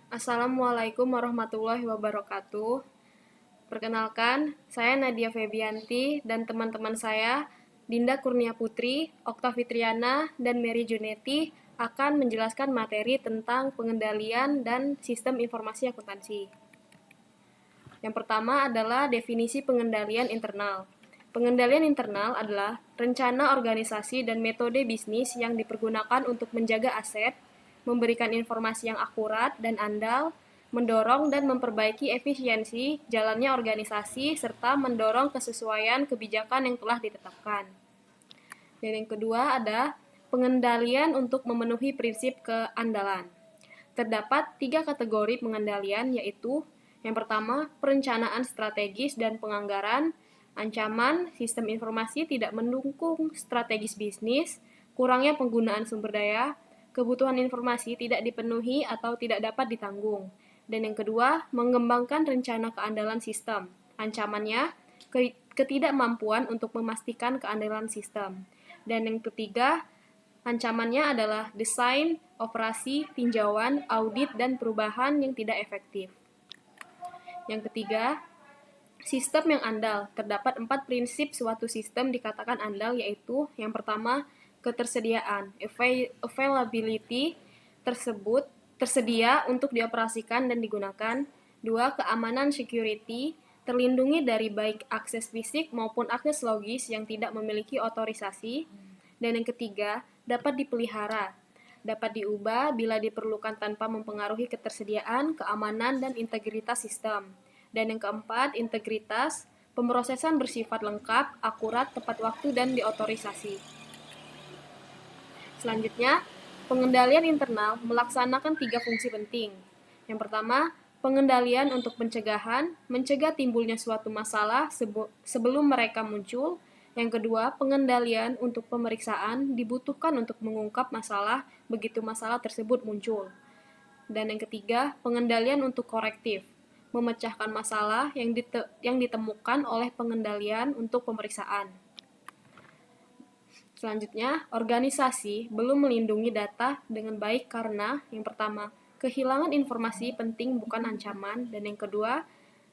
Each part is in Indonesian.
Assalamualaikum warahmatullahi wabarakatuh. Perkenalkan, saya Nadia Febianti dan teman-teman saya, Dinda Kurnia Putri, Okta Fitriana, dan Mary Juneti akan menjelaskan materi tentang pengendalian dan sistem informasi akuntansi. Yang pertama adalah definisi pengendalian internal. Pengendalian internal adalah rencana organisasi dan metode bisnis yang dipergunakan untuk menjaga aset, memberikan informasi yang akurat dan andal, mendorong dan memperbaiki efisiensi jalannya organisasi, serta mendorong kesesuaian kebijakan yang telah ditetapkan. Dan yang kedua ada pengendalian untuk memenuhi prinsip keandalan. Terdapat 3 kategori pengendalian, yaitu yang pertama, perencanaan strategis dan penganggaran, ancaman sistem informasi tidak mendukung strategis bisnis, kurangnya penggunaan sumber daya, kebutuhan informasi tidak dipenuhi atau tidak dapat ditanggung. Dan yang kedua, mengembangkan rencana keandalan sistem. Ancamannya, ketidakmampuan untuk memastikan keandalan sistem. Dan yang ketiga, ancamannya adalah desain, operasi, tinjauan, audit, dan perubahan yang tidak efektif. Yang ketiga, sistem yang andal. Terdapat 4 prinsip suatu sistem dikatakan andal, yaitu yang pertama, ketersediaan, availability, tersedia untuk dioperasikan dan digunakan. 2. Keamanan, security, terlindungi dari baik akses fisik maupun akses logis yang tidak memiliki otorisasi. Dan yang ketiga, dapat dipelihara, dapat diubah bila diperlukan tanpa mempengaruhi ketersediaan, keamanan, dan integritas sistem. Dan yang keempat, integritas, pemrosesan bersifat lengkap, akurat, tepat waktu, dan diotorisasi. Selanjutnya, pengendalian internal melaksanakan 3 fungsi penting. Yang pertama, pengendalian untuk pencegahan, mencegah timbulnya suatu masalah sebelum mereka muncul. Yang kedua, pengendalian untuk pemeriksaan dibutuhkan untuk mengungkap masalah begitu masalah tersebut muncul. Dan yang ketiga, pengendalian untuk korektif, memecahkan masalah yang ditemukan oleh pengendalian untuk pemeriksaan. Selanjutnya, organisasi belum melindungi data dengan baik karena yang pertama, kehilangan informasi penting bukan ancaman, dan yang kedua,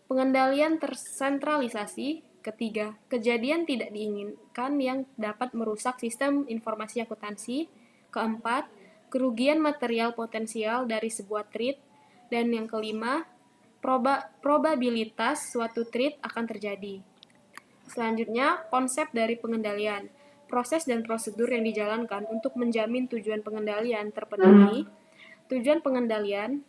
pengendalian tersentralisasi. Ketiga, kejadian tidak diinginkan yang dapat merusak sistem informasi akuntansi. Keempat, kerugian material potensial dari sebuah trade. Dan yang kelima, probabilitas suatu trade akan terjadi. Selanjutnya, konsep dari pengendalian. Proses dan prosedur yang dijalankan untuk menjamin tujuan pengendalian terpenuhi. Tujuan pengendalian,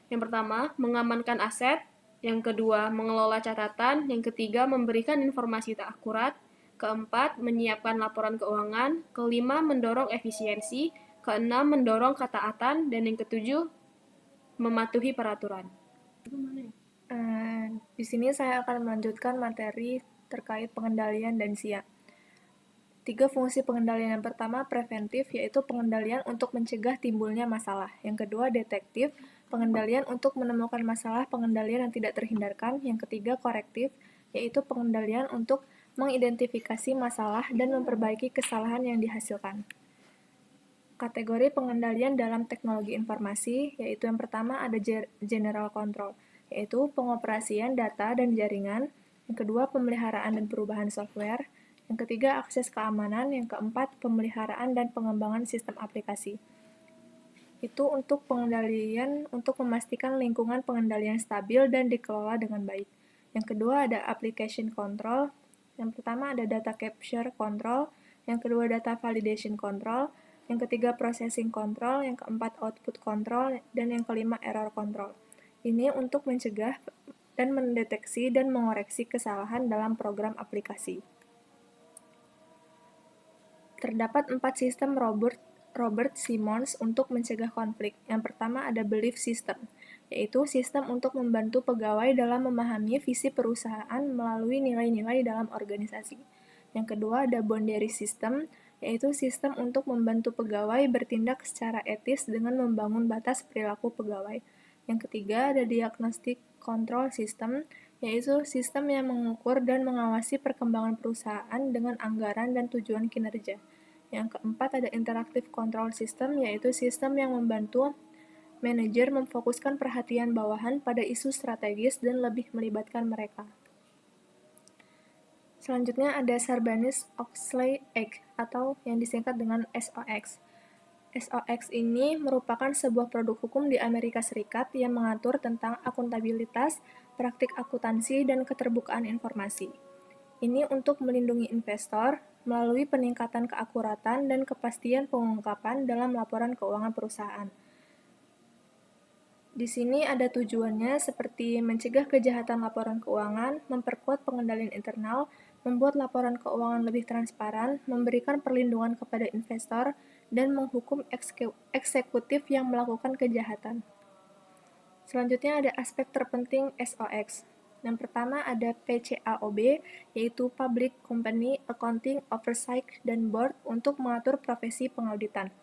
yang pertama, mengamankan aset. Yang kedua, mengelola catatan. Yang ketiga, memberikan informasi tak akurat. Keempat, menyiapkan laporan keuangan. Kelima, mendorong efisiensi. Keenam, mendorong ketaatan. Dan yang ketujuh, mematuhi peraturan. Di sini saya akan melanjutkan materi terkait pengendalian dan SIA. 3 fungsi pengendalian. Yang pertama, preventif, yaitu pengendalian untuk mencegah timbulnya masalah. Yang kedua, detektif, pengendalian untuk menemukan masalah pengendalian yang tidak terhindarkan. Yang ketiga, korektif, yaitu pengendalian untuk mengidentifikasi masalah dan memperbaiki kesalahan yang dihasilkan. Kategori pengendalian dalam teknologi informasi, yaitu yang pertama ada general control, yaitu pengoperasian data dan jaringan. Yang kedua, pemeliharaan dan perubahan software. Yang ketiga, akses keamanan. Yang keempat, pemeliharaan dan pengembangan sistem aplikasi. Itu untuk pengendalian untuk memastikan lingkungan pengendalian stabil dan dikelola dengan baik. Yang kedua ada application control. Yang pertama ada data capture control. Yang kedua data validation control. Yang ketiga processing control. Yang keempat output control. Dan yang kelima error control. Ini untuk mencegah dan mendeteksi dan mengoreksi kesalahan dalam program aplikasi. Terdapat 4 sistem Robert Simons untuk mencegah konflik. Yang pertama ada belief system, yaitu sistem untuk membantu pegawai dalam memahami visi perusahaan melalui nilai-nilai dalam organisasi. Yang kedua ada boundary system, yaitu sistem untuk membantu pegawai bertindak secara etis dengan membangun batas perilaku pegawai. Yang ketiga ada diagnostic control system, yaitu sistem yang mengukur dan mengawasi perkembangan perusahaan dengan anggaran dan tujuan kinerja. Yang keempat ada interactive control system, yaitu sistem yang membantu Manajer memfokuskan perhatian bawahan pada isu strategis dan lebih melibatkan mereka. Selanjutnya ada Sarbanes-Oxley Act atau yang disingkat dengan SOX. SOX ini merupakan sebuah produk hukum di Amerika Serikat yang mengatur tentang akuntabilitas, praktik akuntansi, dan keterbukaan informasi. Ini untuk melindungi investor melalui peningkatan keakuratan dan kepastian pengungkapan dalam laporan keuangan perusahaan. Di sini ada tujuannya seperti mencegah kejahatan laporan keuangan, memperkuat pengendalian internal, membuat laporan keuangan lebih transparan, memberikan perlindungan kepada investor, dan menghukum eksekutif yang melakukan kejahatan. Selanjutnya ada aspek terpenting SOX. Yang pertama ada PCAOB, yaitu Public Company Accounting Oversight dan Board untuk mengatur profesi pengauditan.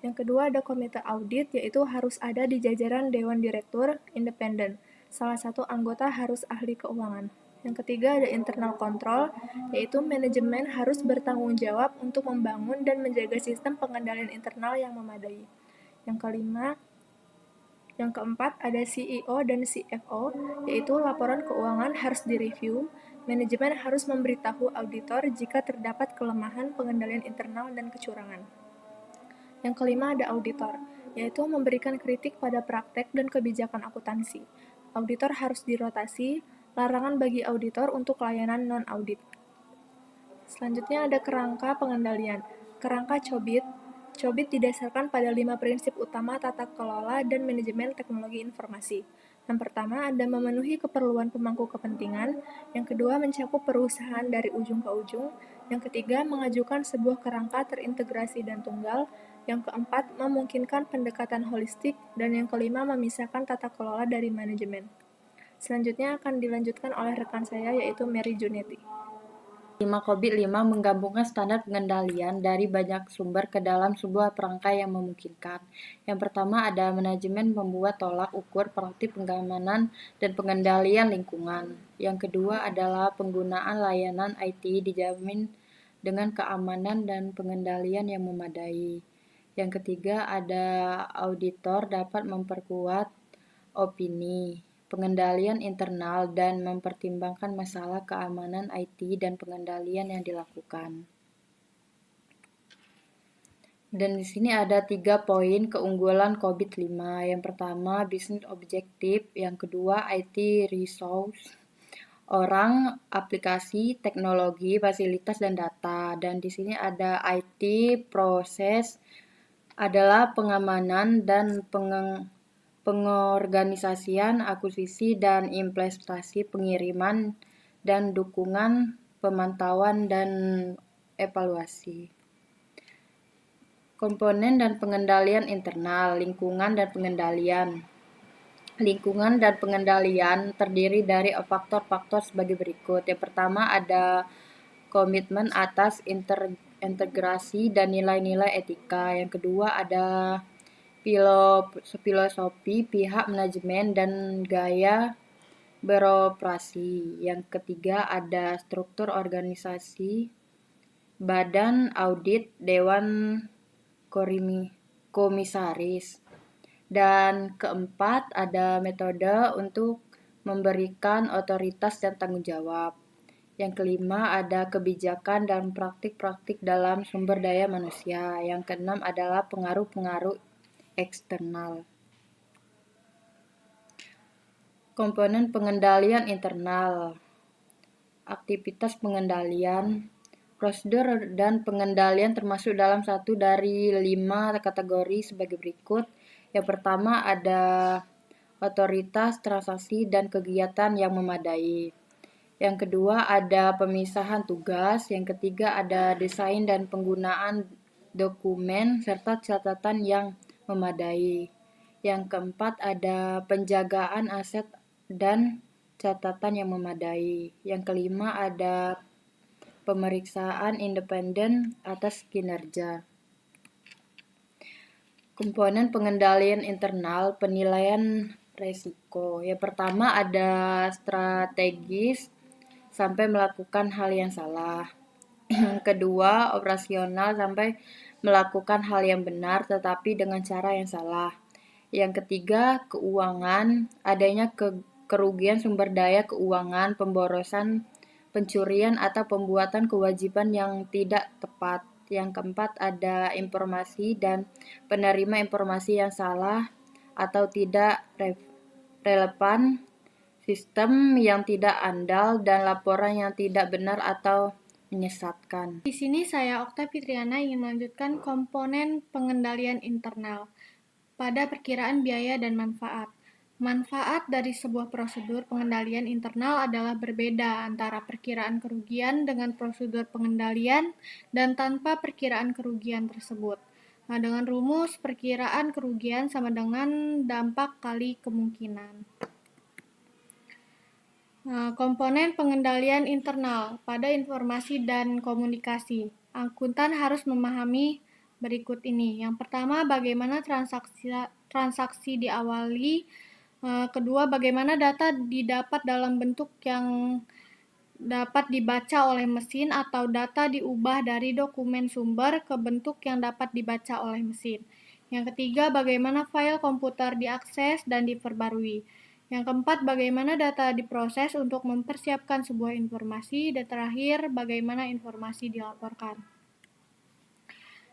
Yang kedua ada komite audit, yaitu harus ada di jajaran Dewan Direktur Independen. Salah satu anggota harus ahli keuangan. Yang ketiga ada internal control, yaitu manajemen harus bertanggung jawab untuk membangun dan menjaga sistem pengendalian internal yang memadai. Yang keempat ada CEO dan CFO, yaitu laporan keuangan harus direview, manajemen harus memberitahu auditor jika terdapat kelemahan pengendalian internal dan kecurangan. Yang kelima ada auditor, yaitu memberikan kritik pada praktek dan kebijakan akuntansi. Auditor harus dirotasi, larangan bagi auditor untuk layanan non-audit. Selanjutnya ada kerangka pengendalian. Kerangka COBIT. COBIT didasarkan pada 5 prinsip utama tata kelola dan manajemen teknologi informasi. Yang pertama ada memenuhi keperluan pemangku kepentingan, yang kedua mencakup perusahaan dari ujung ke ujung, yang ketiga mengajukan sebuah kerangka terintegrasi dan tunggal, yang keempat memungkinkan pendekatan holistik, dan yang kelima memisahkan tata kelola dari manajemen. Selanjutnya akan dilanjutkan oleh rekan saya yaitu Mary Junetti. 5 COVID 5 menggabungkan standar pengendalian dari banyak sumber ke dalam sebuah perangkai yang memungkinkan. Yang pertama ada manajemen membuat tolak ukur praktik pengamanan dan pengendalian lingkungan. Yang kedua adalah penggunaan layanan IT dijamin dengan keamanan dan pengendalian yang memadai. Yang ketiga ada auditor dapat memperkuat opini, pengendalian internal, dan mempertimbangkan masalah keamanan IT dan pengendalian yang dilakukan. Dan di sini ada 3 poin keunggulan COVID-5. Yang pertama, business objective. Yang kedua, IT resource. Orang, aplikasi, teknologi, fasilitas, dan data. Dan di sini ada IT proses adalah pengamanan dan pengorganisasian, akuisisi dan implementasi, pengiriman dan dukungan, pemantauan dan evaluasi. Komponen dan pengendalian internal, lingkungan dan pengendalian. Lingkungan dan pengendalian terdiri dari faktor-faktor sebagai berikut. Yang pertama ada komitmen atas integrasi dan nilai-nilai etika. Yang kedua ada filosofi pihak manajemen dan gaya beroperasi. Yang ketiga ada struktur organisasi, badan audit, dewan komisaris. Dan keempat ada metode untuk memberikan otoritas dan tanggung jawab. Yang kelima ada kebijakan dan praktik-praktik dalam sumber daya manusia. Yang keenam adalah pengaruh-pengaruh eksternal. Komponen pengendalian internal. Aktivitas pengendalian, prosedur dan pengendalian termasuk dalam satu dari 5 kategori sebagai berikut. Yang pertama ada otoritas, transaksi, dan kegiatan yang memadai. Yang kedua ada pemisahan tugas. Yang ketiga ada desain dan penggunaan dokumen serta catatan yang memadai. Yang keempat ada penjagaan aset dan catatan yang memadai. Yang kelima ada pemeriksaan independen atas kinerja. Komponen pengendalian internal, penilaian resiko. Yang pertama ada strategis sampai melakukan hal yang salah. Yang kedua, operasional sampai melakukan hal yang benar tetapi dengan cara yang salah. Yang ketiga, keuangan, adanya kerugian sumber daya keuangan, pemborosan, pencurian, atau pembuatan kewajiban yang tidak tepat. Yang keempat, ada informasi dan penerima informasi yang salah atau tidak relevan, sistem yang tidak andal, dan laporan yang tidak benar atau menyesatkan. Di sini saya Okta Fitriana ingin melanjutkan komponen pengendalian internal pada perkiraan biaya dan manfaat. Manfaat dari sebuah prosedur pengendalian internal adalah berbeda antara perkiraan kerugian dengan prosedur pengendalian dan tanpa perkiraan kerugian tersebut. Nah, dengan rumus perkiraan kerugian sama dengan dampak kali kemungkinan. Komponen pengendalian internal pada informasi dan komunikasi. Akuntan harus memahami berikut ini. Yang pertama, bagaimana transaksi diawali. Kedua, bagaimana data didapat dalam bentuk yang dapat dibaca oleh mesin atau data diubah dari dokumen sumber ke bentuk yang dapat dibaca oleh mesin. Yang ketiga, bagaimana file komputer diakses dan diperbarui. Yang keempat, bagaimana data diproses untuk mempersiapkan sebuah informasi. Dan terakhir, bagaimana informasi dilaporkan.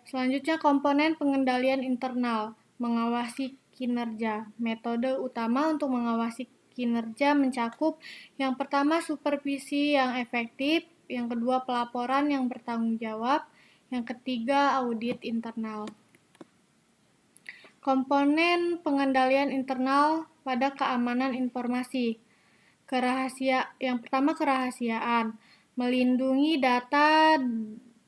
Selanjutnya, komponen pengendalian internal, mengawasi kinerja. Metode utama untuk mengawasi kinerja mencakup yang pertama supervisi yang efektif, yang kedua pelaporan yang bertanggung jawab, yang ketiga audit internal. Komponen pengendalian internal pada keamanan informasi. Yang pertama kerahasiaan, melindungi data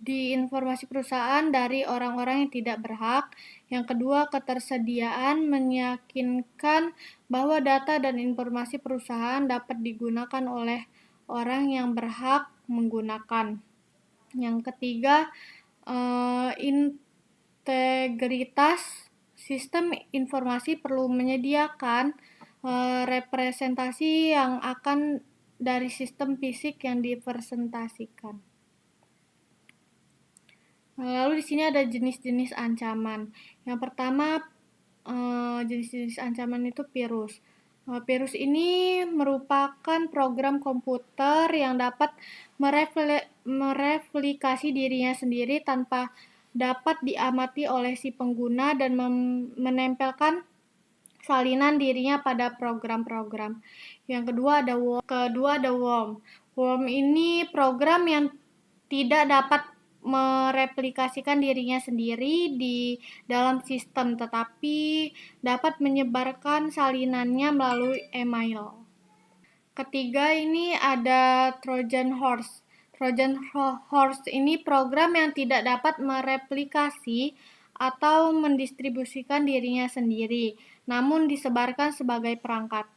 di informasi perusahaan dari orang-orang yang tidak berhak. Yang kedua, ketersediaan, meyakinkan bahwa data dan informasi perusahaan dapat digunakan oleh orang yang berhak menggunakan. Yang ketiga, integritas. Sistem informasi perlu menyediakan representasi yang akan dari sistem fisik yang dipresentasikan. Lalu di sini ada jenis-jenis ancaman. Yang pertama, jenis-jenis ancaman itu virus. Virus ini merupakan program komputer yang dapat mereplikasi dirinya sendiri tanpa dapat diamati oleh si pengguna dan menempelkan salinan dirinya pada program-program. Yang kedua ada worm. Worm ini program yang tidak dapat mereplikasikan dirinya sendiri di dalam sistem, tetapi dapat menyebarkan salinannya melalui email. Ketiga, ini ada Trojan Horse. Trojan Horse ini program yang tidak dapat mereplikasi atau mendistribusikan dirinya sendiri, namun disebarkan sebagai perangkat.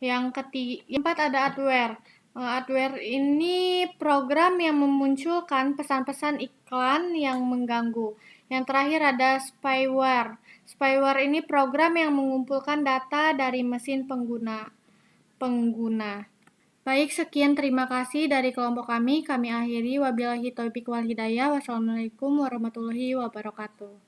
Yang keempat ada adware. Adware ini program yang memunculkan pesan-pesan iklan yang mengganggu. Yang terakhir ada spyware. Spyware ini program yang mengumpulkan data dari mesin pengguna. Baik, sekian terima kasih dari kelompok kami. Kami akhiri. Wabillahi taufiq wal hidayah. Wassalamualaikum warahmatullahi wabarakatuh.